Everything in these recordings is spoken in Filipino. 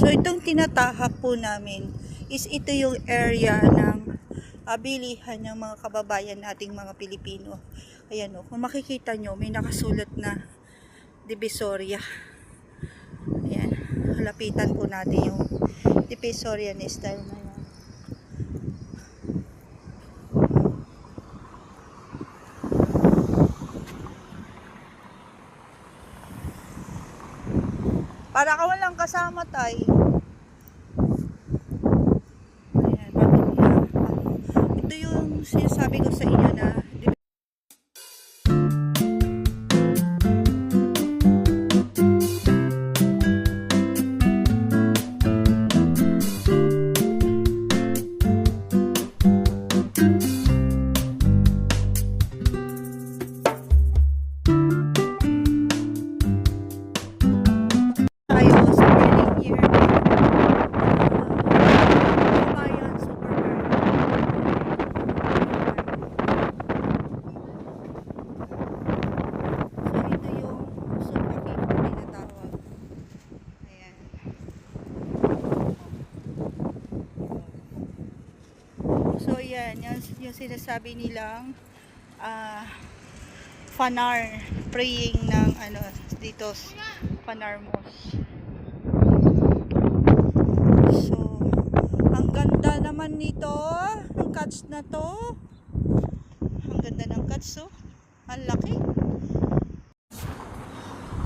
So itong tinatahak po namin is ito yung area ng bilihan ng mga kababayan nating mga Pilipino. Ayan o, kung makikita nyo, may nakasulat na Divisoria. Ayan, lapitan po natin yung Divisoria na style na yan. Para ka walang kasama, tay. Ayan, ito yung sinasabi ko sa inyo na so yan, yung sinasabi nilang Fanar praying ng ano dito Fanar Mosque. So ang ganda naman nito ng cuts na to, ang ganda ng cuts, oh, ang laki.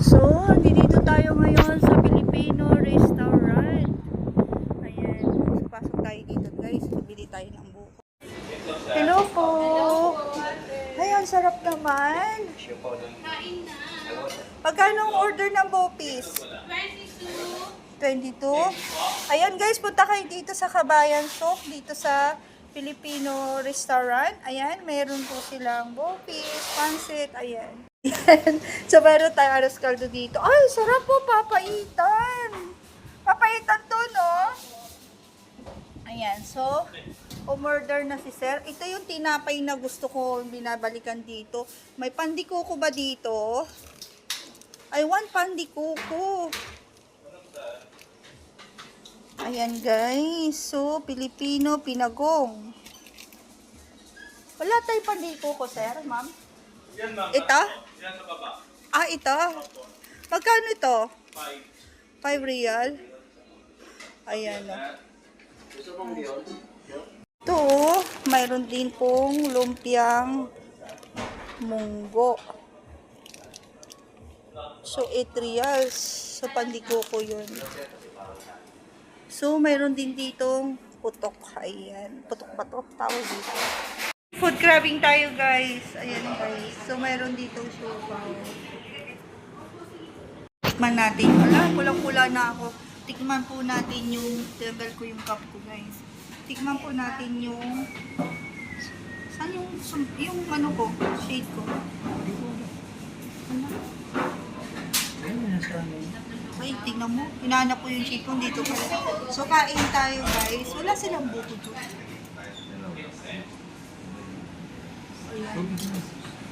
So dito tayo ngayon sa Filipino restaurant. Ayan, so pasok tayo dito guys, bili tayo ng buko. Hello po. Ayan, sarap naman. Pagkano ang order ng bopis? 22. Ayan guys, punta kayo dito sa Kabayan Souk, dito sa Filipino restaurant. Ayan, meron po silang bopis, pansit, ayan. So meron tayo aros caldo dito. Ay, sarap po, papaitan. Papaitan to, no? Ayan, so umorder na si sir. Ito yung tinapay na gusto ko binabalikan dito. May pandikuko ba dito? I want pandikuko. Ayan guys. So, Pilipino pinagong. Wala tayong pandikuko, sir, ma'am? Yan, ma'am. Ito? Yan sa baba. Ah, ito? Magkano ito? 5. 5 real? Ayan o. Gusto mong yun? Ito, mayroon din pong lumpiang munggo. So, 8 reals. So, pandikuko yun. So, mayroon din ditong putok. Ayan. Putok ba to? Tawag dito. Food crabbing tayo, guys. Ayan, guys. So, mayroon ditong subaw. Tikman natin. Wala, kulang-kula na ako. Tikman po natin yung, tinanggal ko yung cup ko, guys. Tikman po natin yung, saan yung ano ko, shade ko. Ano? Ay, tingnan mo. Hinahanap ko yung shade ko dito ko. So, kain tayo, guys. Wala silang buko doon. Ayan.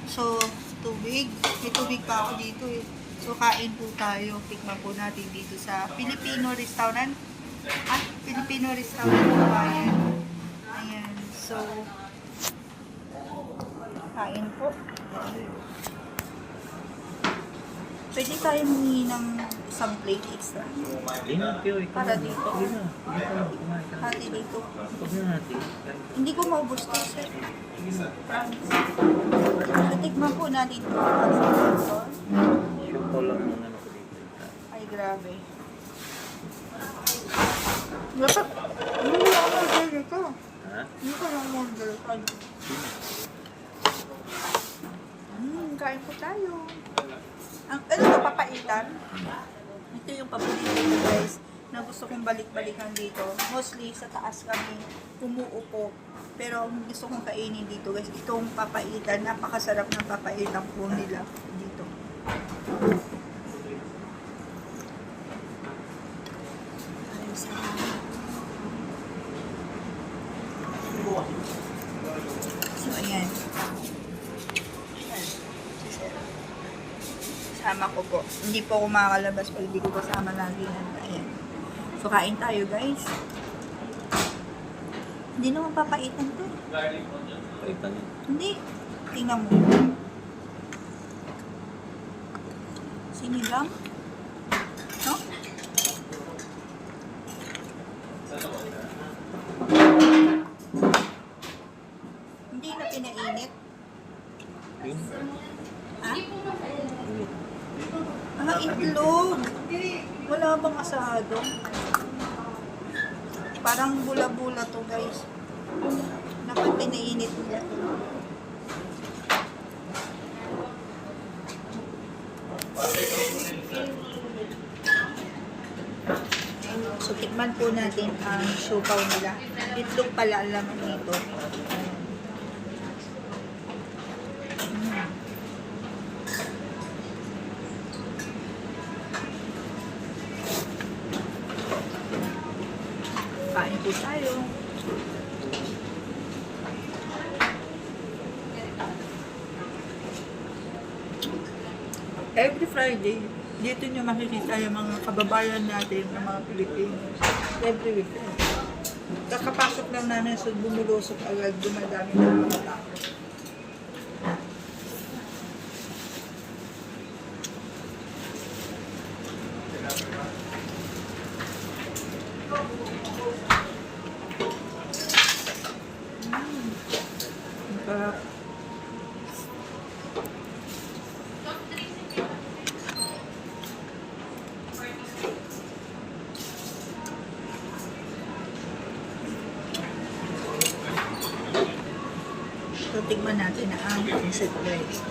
So, tubig. May tubig pa ako dito eh. So, kain po tayo. Tikman po natin dito sa Filipino restaurant. Filipino restaurant Kabayan. Ayan. So, kain po. Pwede tayo humingi ng isang plate extra. Para dito. Hati dito. Hindi ko maubos to, sir. Promise. So, tikman po natin ito. Ay, grabe. Dapat, hindi ko lang order ito. Hindi ko lang order ito. Kain po tayo. Ano ito, papaitan? Ito yung paborito ko, guys, na gusto kong balik-balikan dito. Mostly sa taas kami umuupo. Pero ang gusto kong kainin dito, guys, itong papaitan. Napakasarap ng papaitan po nila dito. So, ayan. Sama ko po. Hindi po ako makakalabas pag hindi ko kasama lagi yan. Ayan. So, kain tayo, guys. Hindi naman papaitan to. Garlic po dyan. Paitan yun. Hindi. Tingnan mo. Sinigang. No? Hindi na pinainit. Yun. Ha? Init. Itlog. Wala bang asado? Parang bula-bula to, guys. Dapat pinainit nila. So, tikman po natin ang siopaw nila. Itlog pala ang laman nito. Kain po tayo. Every Friday, dito nyo makikita yung mga kababayan natin, ng mga Pilipinos. Every weekend. Kakapasok lang namin sa bumulusok agad, dumadami na mga tao. Ang sarap. So, tingnan natin na ang pancit rice.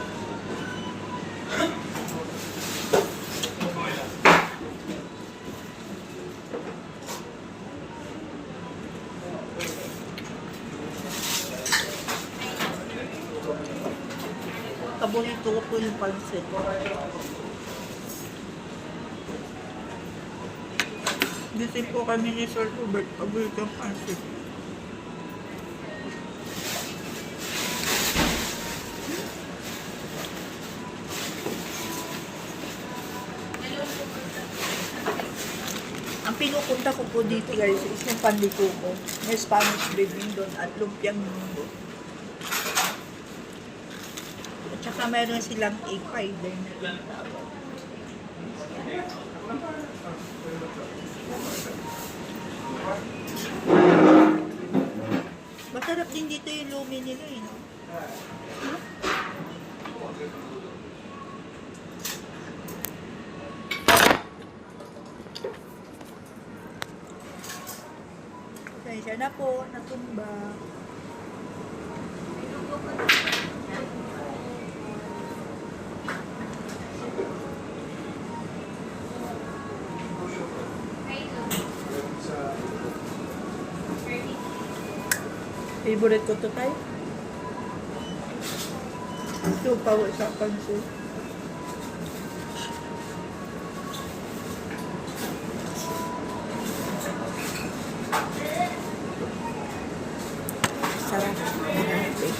Paborito ko po yung pancit. Dito po kami ni Sir Hubert, paborito yung pancit. Ang pinupunta ko po dito, guys, is yung Panlikuko. May Spanish breading doon at lumpiang mundo. At saka meron silang egg pie din. Masarap din dito yung lumi nila, eh, no? Pasensya na po, natumba. Favorite ko to tayo. Siopaw sa pancit. Sarap. Marami.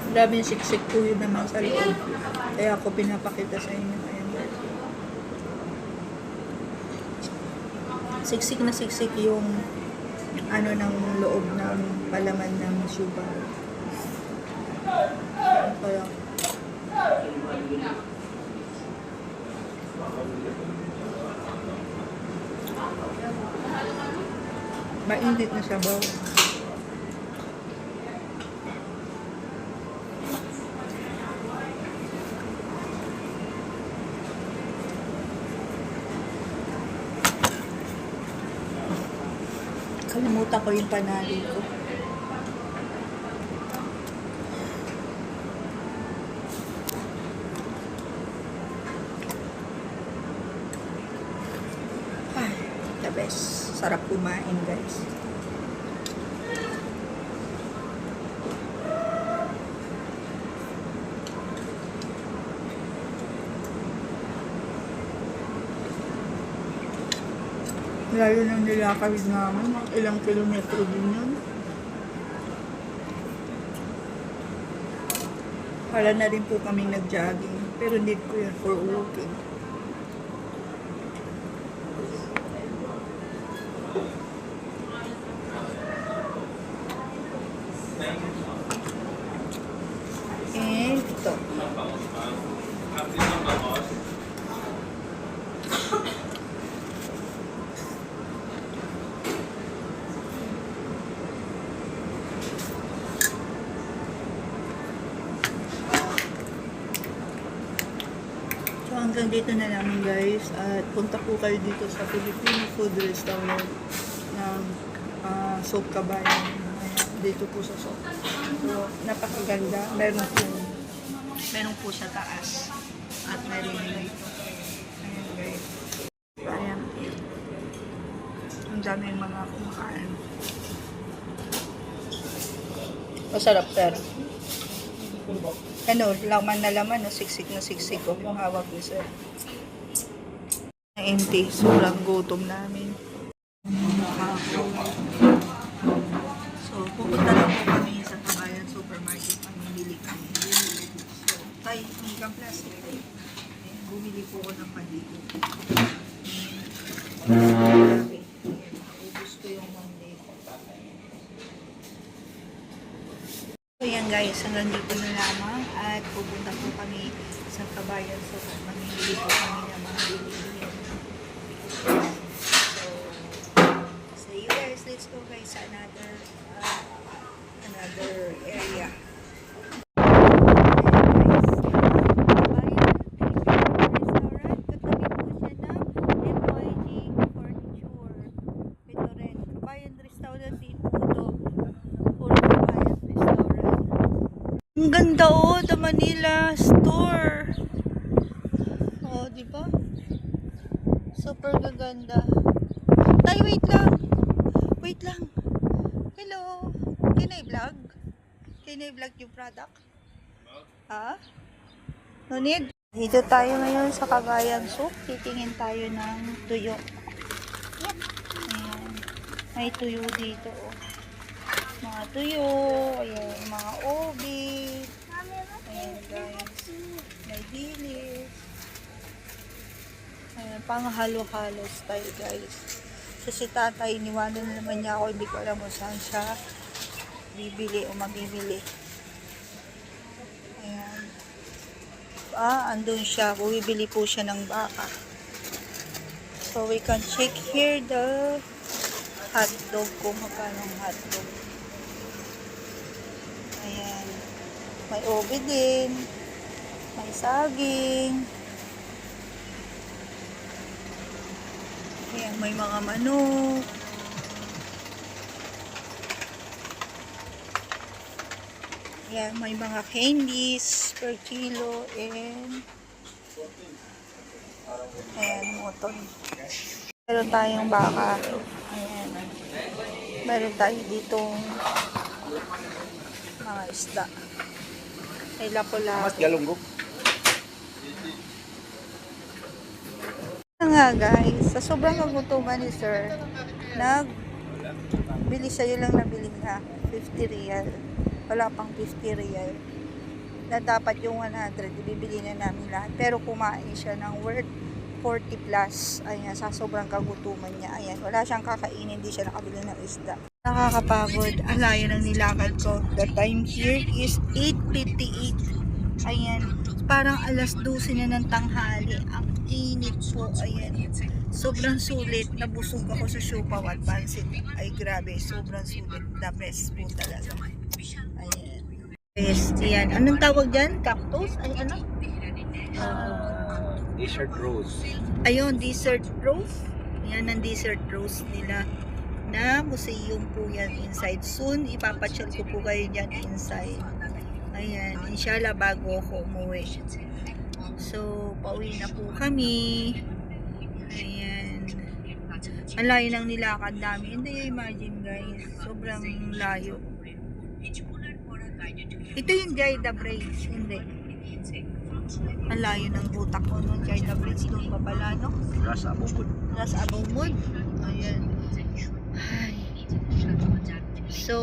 Daming siksik po yun naman sa loob. Kaya ako pinapakita sa inyo. Ayan. Siksik na siksik yung ano ng loob ng palaman ng siopaw. Kaya mainit na sabaw. Nakalimutan ko yung panalo ko. Ay, the best. Sarap kumain, guys. Layo ng nilakad namin. Ilang kilometro din yun. Para na rin po kaming nag-jogging. Pero hindi ko yan for walking. And ito. So hanggang dito na namin guys, at punta po kayo dito sa Filipino food restaurant ng Soap Kabayan. Ayan, dito po sa Soap. So napakaganda, meron po sa taas at meron dito. Ayan guys. Ayan. Ang daming mga kumakain. Masarap sir. Ano, laman na laman, no? Siksik na siksik ko yung hawak ni sir. Hindi, sobrang gutom namin. So, pupunta lang po kami sa Kabayan Supermarket. Mamili kami. So, tayo, hindi kang plastic. Ayan, bumili po ko ng pandito. Grabe. Ubus ko yung Monday. So yan guys, hanggang dito na lamang at pupunta po kami sa Kabayan. So mamimili po kami ng mga bilihin. So, see you guys. Let's go guys sa another area. Ang ganda oh, the Manila store. Oh, di ba? Super gaganda. Tay, wait lang. Wait lang. Hello. Can I vlog? Can I vlog yung product? Ha? No need? Dito tayo ngayon sa Kabayan Soup. Titingin tayo ng tuyo. Ayan. May tuyo dito oh. Mga tuyo, ayan, mga obi, ayan guys, may dilis, ayan, pang halo-halo style guys. So si tatay, iniwanan na naman niya ako, hindi ko alam kung saan siya bibili o mamimili. Ayan. Andun siya, bumibili po siya ng baka. So we can check here the hotdog, kung magkano ang hotdog. Ayan. May obi din. May saging. Ayan, may mga manok. Ayan, may mga candies per kilo and ayan, moton. Meron tayong baka. Ayan. Meron tayo ditong mga isda. May lapo-lapo. Mas galunggong. Nga guys, sa sobrang kagutuman ni sir, bili sa'yo lang nabili na 50 real. Wala pang 50 real. Na dapat yung 100, ibibili na namin lahat. Pero kumain siya ng worth 40 plus. Ayan, sa sobrang kagutuman niya. Ayan, wala siyang kakainin, hindi siya nakabili ng isda. Nakakapagod. Ang layo ng nilakad ko. The time here is 8:58. Ayan, parang alas 12 na ng tanghali. Ang init po. Ayan, sobrang sulit. Nabusog ako sa siopaw at pansit. Ay grabe, sobrang sulit. The best po talaga. Ayan. Best. Ayan. Anong tawag dyan? Cactus? Ay ano? Desert rose. Ayun, dessert rose. Ayan ang dessert rose nila. na museum po yan inside. Soon, ipapasyal ko po kayo dyan inside. Ayan, inshallah bago ako umuwi. So, pauwi na po kami. Ayan. Ang layo ng nilakad namin. Hindi, imagine guys. Sobrang layo. Ito yung Jaida Bridge. Hindi. Ang layo ng butak ko nung Jaida Bridge. Doon pa pala, no? Rasa bubod. Nasa Abungmod. Ayan. Ay. So,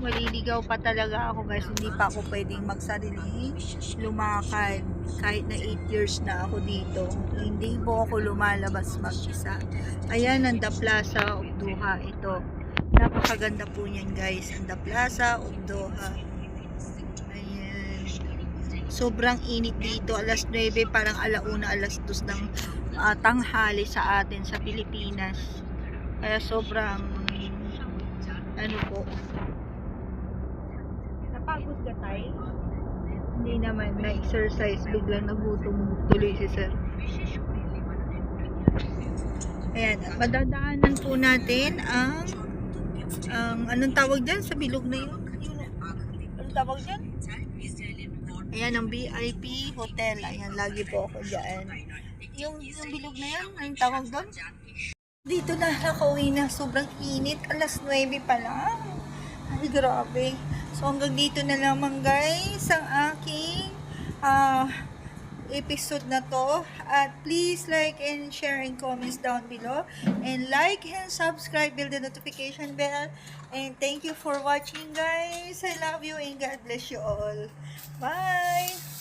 maliligaw pa talaga ako guys. Hindi pa ako pwedeng magsariling lumakad. Kahit na 8 years na ako dito. Hindi po ako lumalabas mag-isa. Ayan ang The Plaza of Doha. Ito. Napakaganda po niyan guys. Ang The Plaza of Doha. Ayan. Sobrang init dito. Alas 9, parang alauna, alas 2 ng tanghali sa atin sa Pilipinas. Kaya sobrang ano po. Napagod ka tayo? Hindi naman na-exercise. Biglang nagutom tuloy si sir. Ayan. Madadaanan po natin ang anong tawag dyan sa bilog na yun? Anong tawag dyan? Ayan ang VIP hotel. Ayan, lagi po ako dyan. Yung bilog na yan, anong tawag doon? Dito na, nakauwi na. Sobrang init. Alas 9 pa lang. Ay, grabe. So, hanggang dito na naman guys ang aking episode na to. At please like and share and comments down below. And like and subscribe, build the notification bell. And thank you for watching guys. I love you and God bless you all. Bye!